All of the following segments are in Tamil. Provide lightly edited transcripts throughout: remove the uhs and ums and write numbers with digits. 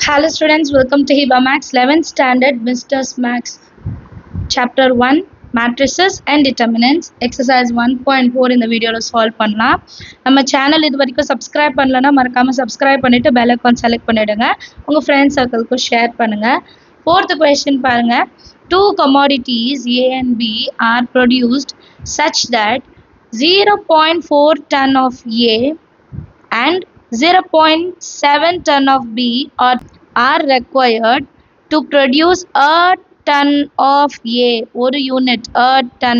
Hello students, welcome to Hiba Max 11th standard Business Max chapter 1 matrices and determinants exercise 1.4 இந்த வீடியோல சால்வ் பண்ணலாம். நம்ம சேனல் இது வரைக்கும் சப்ஸ்கிரைப் பண்ணலனா மறக்காம சப்ஸ்கிரைப் பண்ணிட்டு பெல் ஐகான் செலக்ட் பண்ணிடுங்க. உங்க ஃப்ரெண்ட்ஸ் சர்க்கிளுக்கு ஷேர் பண்ணுங்க. Fourth question பாருங்க. Two commodities A and B are produced such that 0.4 ton of A and 0.7 ton of B are required to produce a ton of A. ஒரு யூனிட் a ton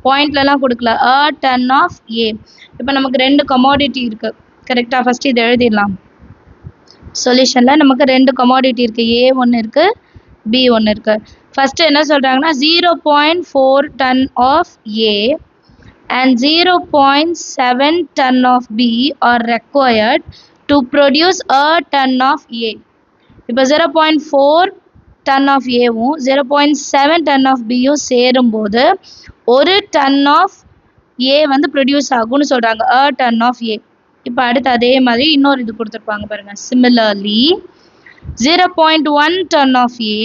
பாயிண்ட்லலாம் கொடுக்கல a ton of A. இப்போ நமக்கு ரெண்டு commodity இருக்கு கரெக்டாக. ஃபர்ஸ்ட் இதை எழுதிடலாம். சொல்யூஷனில் நமக்கு ரெண்டு commodity இருக்கு, A ஒன்று இருக்கு B ஒன்று இருக்கு. ஃபர்ஸ்ட் என்ன சொல்கிறாங்கன்னா 0.4 ton of A and 0.7 ton of B are required to produce a ton of A. இப்போ 0.4 ton of Aவும் 0.7 ton of Bயும் சேரும்போது ஒரு ton of A வந்து ப்ரொடியூஸ் ஆகும்னு சொல்கிறாங்க, a ton of A. இப்போ அடுத்து அதே மாதிரி இன்னொரு இது கொடுத்துருப்பாங்க பாருங்க. Similarly 0.1 ton of A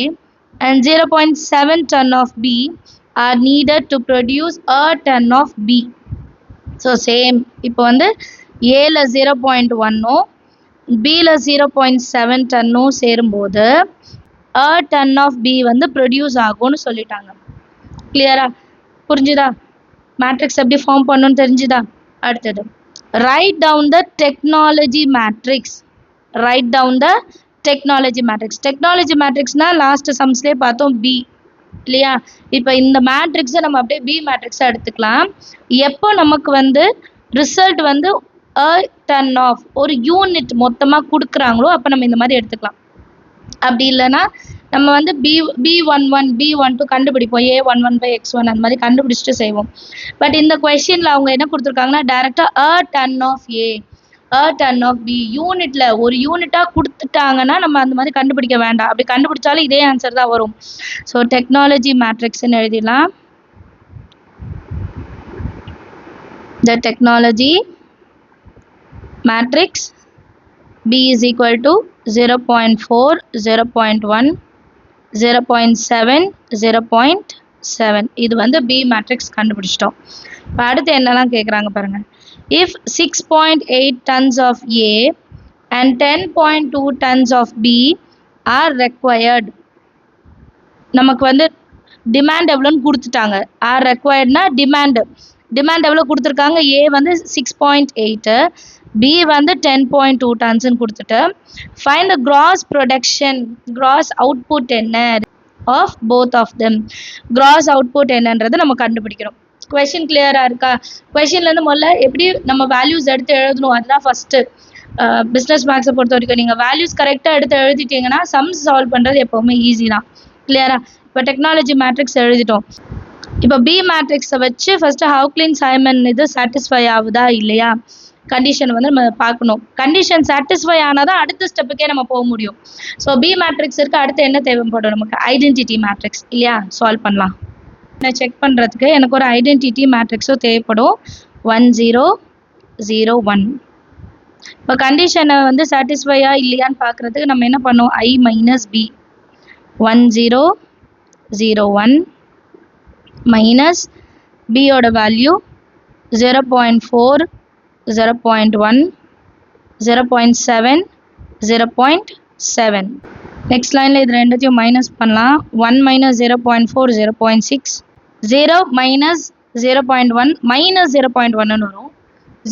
and 0.7 ton of B are needed to produce a ton of B. So same இப்போ வந்து ஏல 0.1ம் பியில் 0.7 டன்னும் சேரும்போது a ton of B வந்து ப்ரொடியூஸ் ஆகும்னு சொல்லிட்டாங்க. கிளியரா புரிஞ்சுதா? மேட்ரிக்ஸ் எப்படி ஃபார்ம் பண்ணணும்னு தெரிஞ்சுதா? அடுத்தது write down the technology matrix. Write down the technology matrix. Technology மேட்ரிக்ஸ்னா லாஸ்ட் சம்ஸ்லேயே பார்த்தோம் B இல்லையா? இப்போ இந்த மேட்ரிக்ஸை நம்ம அப்படியே B மேட்ரிக்ஸை எடுத்துக்கலாம். எப்போ நமக்கு வந்து ரிசல்ட் வந்து a ton of ஒரு யூனிட் மொத்தமாக கொடுக்குறாங்களோ அப்போ நம்ம இந்த மாதிரி எடுத்துக்கலாம். அப்படி இல்லைன்னா நம்ம வந்து B11 B12 கண்டுபிடிப்போம், A11/x1 அந்த மாதிரி கண்டுபிடிச்சிட்டு செய்வோம். பட் இந்த கொஷினில் அவங்க என்ன கொடுத்துருக்காங்கன்னா டைரெக்டாக a ton of A a ton of B யூனிட்ல ஒரு யூனிட்டாக கொடுத்துட்டாங்கன்னா நம்ம அந்த மாதிரி கண்டுபிடிக்க வேண்டாம். அப்படி கண்டுபிடிச்சாலும் இதே ஆன்சர் தான் வரும். ஸோ டெக்னாலஜி மேட்ரிக்ஸ்ன்னு எழுதிடலாம். The technology matrix B is equal to 0.4, 0.1, 0.7, 0.7. இது வந்து B மேட்ரிக்ஸ் கண்டுபிடிச்சிட்டோம். இப்போ அடுத்து என்னெல்லாம் கேட்குறாங்க பாருங்கள். If 6.8 tons of A and 10.2 tons of B are required, நமக்கு வந்து டிமாண்ட் எவ்வளோன்னு கொடுத்துட்டாங்க. ஆர் ரெக்வயர்ட்னா டிமாண்ட் எவ்வளோ கொடுத்துருக்காங்க. ஏ வந்து 6.8, பி வந்து 10.2 டன்ஸ்ன்னு கொடுத்துட்டு find the gross production, gross output என்ன of both of them. Gross output என்னன்றது நம்ம கண்டுபிடிக்கிறோம். கொஷின் கிளியராக இருக்கா? கொஷின்லேருந்து முதல்ல எப்படி நம்ம வேல்யூஸ் எடுத்து எழுதணும் அதுதான் ஃபஸ்ட்டு. பிஸ்னஸ் மேக்ஸை பொறுத்த வரைக்கும் நீங்கள் வேல்யூஸ் கரெக்டாக எடுத்து எழுதிட்டிங்கன்னா சம்ஸ் சால்வ் பண்ணுறது எப்போவுமே ஈஸி தான். கிளியரா? இப்போ டெக்னாலஜி மேட்ரிக்ஸ் எழுதிட்டோம். இப்போ பி மேட்ரிக்ஸை வச்சு ஃபஸ்ட்டு ஹவுக்லின் சைமன் இது சாட்டிஸ்ஃபை ஆகுதா இல்லையா கண்டிஷன் வந்து நம்ம பார்க்கணும். கண்டிஷன் சாட்டிஸ்ஃபை ஆனால் தான் அடுத்த ஸ்டெப்புக்கே நம்ம போக முடியும். ஸோ பி மேட்ரிக்ஸ் இருக்குது. அடுத்து என்ன தேவைப்படும் நமக்கு? ஐடென்டிட்டி மேட்ரிக்ஸ் இல்லையா? சால்வ் பண்ணலாம். நான் செக் பண்ணுறதுக்கு எனக்கு ஒரு ஐடென்டிட்டி மேட்ரிக்ஸும் தேவைப்படும். 1 0 0 1. இப்போ கண்டிஷனை வந்து சாட்டிஸ்ஃபையா இல்லையான்னு பார்க்குறதுக்கு நம்ம என்ன பண்ணோம்? I மைனஸ் B 1 0 0 1 மைனஸ் பியோட வேல்யூ 0.4 0.1 0.7 0.7. நெக்ஸ்ட் லைனில் இது ரெண்டுத்தையும் மைனஸ் பண்ணலாம். 1 மைனஸ் 0.4 0.6, 0 மைனஸ் 0.1 மைனஸ் 0.1ன்னு வரும்.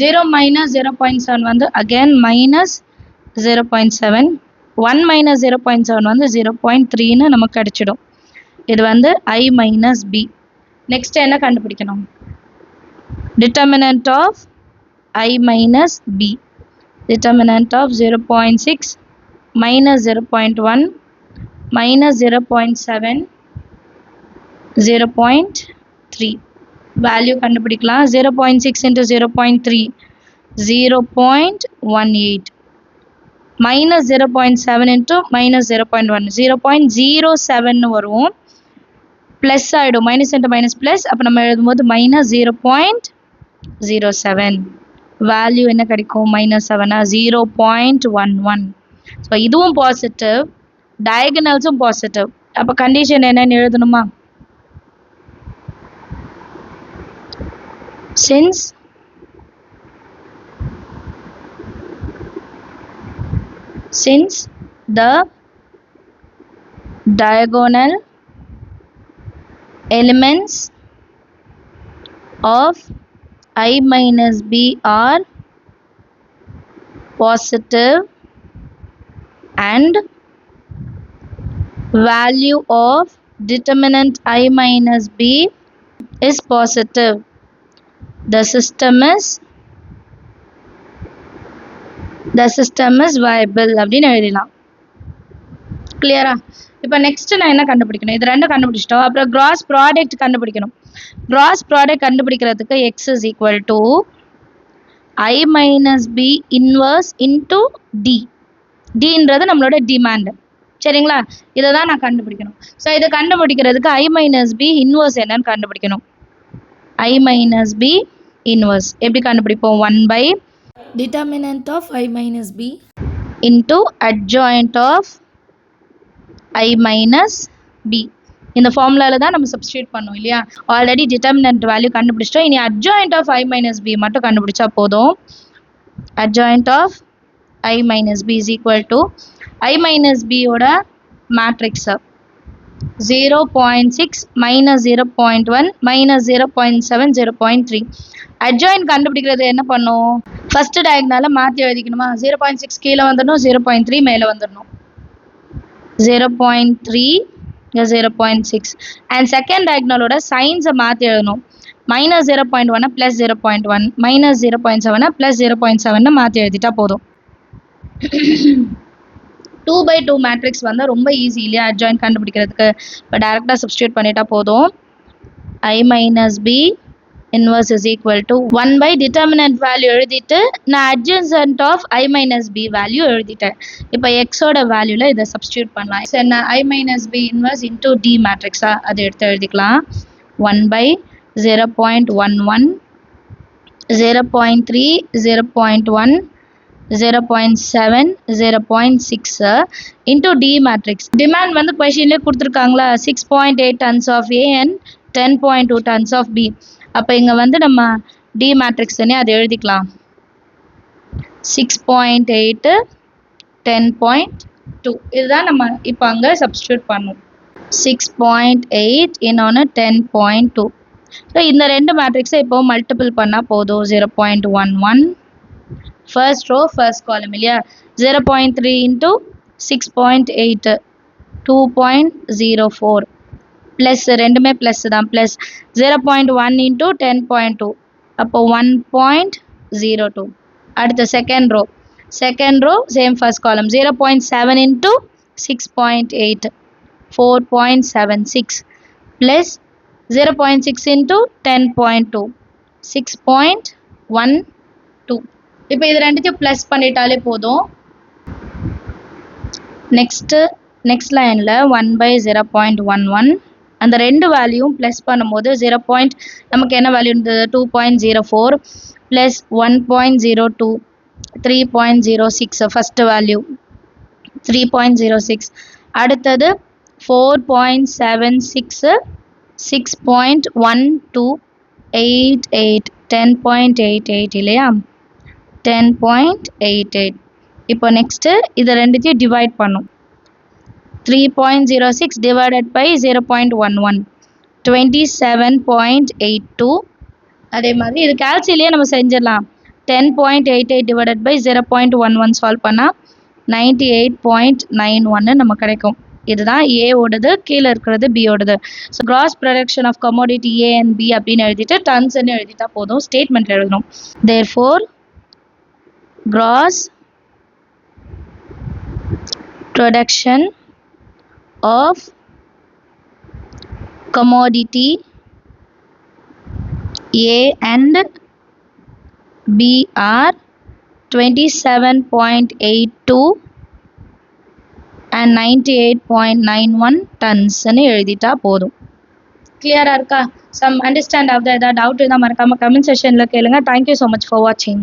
0 மைனஸ் 0.7 வந்து அகெயின் மைனஸ் 0.7, 1 மைனஸ் 0.7 வந்து 0.3ன்னு நமக்கு கிடைச்சிடும். இது வந்து I மைனஸ் B. நெக்ஸ்ட் என்ன கண்டுபிடிக்கணும்? Determinant of I minus B. Determinant of 0.6 minus 0.1 minus 0.7 0.3. Value கண்டுபிடிக்கலாம். 0.6 into 0.3 0.18 மைனஸ் 0.7 into மைனஸ் 0.1 0.07 வரும். ப்ளஸ் ஆகிடும், மைனஸ் இன்ட்டு மைனஸ் ப்ளஸ். அப்போ நம்ம எழுதும்போது மைனஸ் 0.07. வேல்யூ என்ன கிடைக்கும்? -7 0.11. ஸோ இதுவும் பாசிட்டிவ், டயகனல்ஸும் பாசிட்டிவ். அப்போ கண்டிஷன் என்னன்னு எழுதணுமா? since the diagonal elements of I minus b are positive and value of determinant I minus b is positive, the system is viable அப்படின்னு எழுதலாம். கிளியரா? இப்போ நெக்ஸ்ட் நான் என்ன கண்டுபிடிக்கணும்? இது ரெண்டும் கண்டுபிடிச்சிட்டோம். அப்புறம் கிராஸ் ப்ராடக்ட் கண்டுபிடிக்கணும். கிராஸ் ப்ராடக்ட் கண்டுபிடிக்கிறதுக்கு x is equal to I minus b inverse into d. dன்றது நம்மளோட டிமாண்ட். சரிங்களா? இதை தான் நான் கண்டுபிடிக்கணும். ஸோ இதை கண்டுபிடிக்கிறதுக்கு I minus b inverse என்னன்னு கண்டுபிடிக்கணும். I minus b inverse எப்படி கண்டுபிடிப்போம்? 1 by determinant of I minus b into adjoint of I minus b. இந்த ஃபார்முலால தான் நம்ம சப்ஸ்டிட்யூட் பண்ணோம் இல்லையா? ஆல்ரெடி டிட்டர்மினன்ட் வேல்யூ கண்டுபிடிச்சிட்டோம். இனி adjoint of I minus b மட்டும் கண்டுபிடிச்சா போதும். adjoint of I minus b is equal to I minus b ஓட மேட்ரிக்ஸ் 0.6 minus 0.1 minus 0.7 0.3. adjoint கண்டுபிடிக்கிறது என்ன பண்ணும்? ஃபர்ஸ்ட் டயகனலை மாற்றி எழுதிக்கணுமா? 0.6 கீழே வந்துடணும், 0.3 மேலே வந்துடணும். 0.3 0.6 அண்ட் செகண்ட் டயகனலோட சைன்ஸை மாற்றி எழுதணும். மைனஸ் 0.1 ப்ளஸ் 0.1 மைனஸ் 0.7 ப்ளஸ் 0.7 மாற்றி எழுதிட்டா போதும். 2/2 மேட்ரிக்ஸ் வந்து ரொம்ப ஈஸி இல்லையா adjoint கண்டுபிடிக்கிறதுக்கு? இப்போ டேரெக்டாக சப்ஸ்டிட்யூட் பண்ணிட்டா போதும். I minus b inverse is equal to 1 by determinant value எழுதிட்டு நான் adjacent of I minus b value எழுதிட்டேன். இப்போ x ஓட வேல்யூல இதை சப்ஸ்டிட்யூட் பண்ணலாம். என்ன I minus b inverse into d மேட்ரிக்ஸா அதை எடுத்து எழுதிக்கலாம். 1 by 0.11 0.3 0.1 0.7 0.6 into d matrix. Demand வந்து கொஷின்லேயே கொடுத்துருக்காங்களா? 6.8 tons of A and 10.2 tons of B. அப்போ இங்கே வந்து நம்ம டி மேட்ரிக்ஸ்னே அதை எழுதிக்கலாம். 6.8 10.2 இதுதான் நம்ம இப்போ அங்கே சப்ஸ்டிட்யூட் பண்ணும். 6.8 இன்னொன்று 10.2. ஸோ இந்த ரெண்டு மேட்ரிக்ஸை இப்போ மல்டிபிள் பண்ணால் போதும். 0.11 ஃபர்ஸ்ட் ரோ ஃபர்ஸ்ட் காலம் இல்லையா? 0.3 into 6.8 2.04 ப்ளஸ் ரெண்டுமே ப்ளஸ் தான், ப்ளஸ் 0.1 into 10.2 அப்போ 1.02. அடுத்த second row same first column 0.7 into 6.8 4.76 plus 0.6 into 10.2 6.12. இப்போ இது ரெண்டுத்தையும் ப்ளஸ் பண்ணிட்டாலே போதும். நெக்ஸ்ட் லைனில் 1 by 0.11 அந்த ரெண்டு வேல்யூவும் ப்ளஸ் பண்ணும்போது நமக்கு என்ன வேல்யூ இருந்தது? 2.04 ப்ளஸ் 1.02 3.06 ஃபஸ்ட்டு வேல்யூ 3.06. அடுத்தது 4.76 6.1288 10.88 இல்லையா? 10.88. இப்போ நெக்ஸ்ட்டு இதை ரெண்டுத்தையும் டிவைட் பண்ணும். 3.06 divided by 0.11 27.82. அதே மாதிரி இது கால்சியிலேயே நம்ம செஞ்சிடலாம். 10.88 divided by 0.11 சால்வ் பண்ணால் 98.91 நம்ம கிடைக்கும். இதுதான் A ஓடது, கீழே இருக்கிறது B ஓடது. So gross production of commodity A and B அப்படின்னு எழுதிட்டு டன்ஸ்ன்னு எழுதிட்டா போதும். ஸ்டேட்மெண்ட் எழுதணும். therefore gross production of commodity A and B are 27.82 and 98.91 tons ன்னு எழுதிட்டா போதும். கிளியரா இருக்கா? சம் அண்டர்ஸ்டாண்ட் ஆகுதா? ஏதாவது டவுட் இருந்தால் மறக்காம கமெண்ட் செஷன்ல கேளுங்க. தேங்க்யூ ஸோ மச் ஃபார் வாட்சிங்.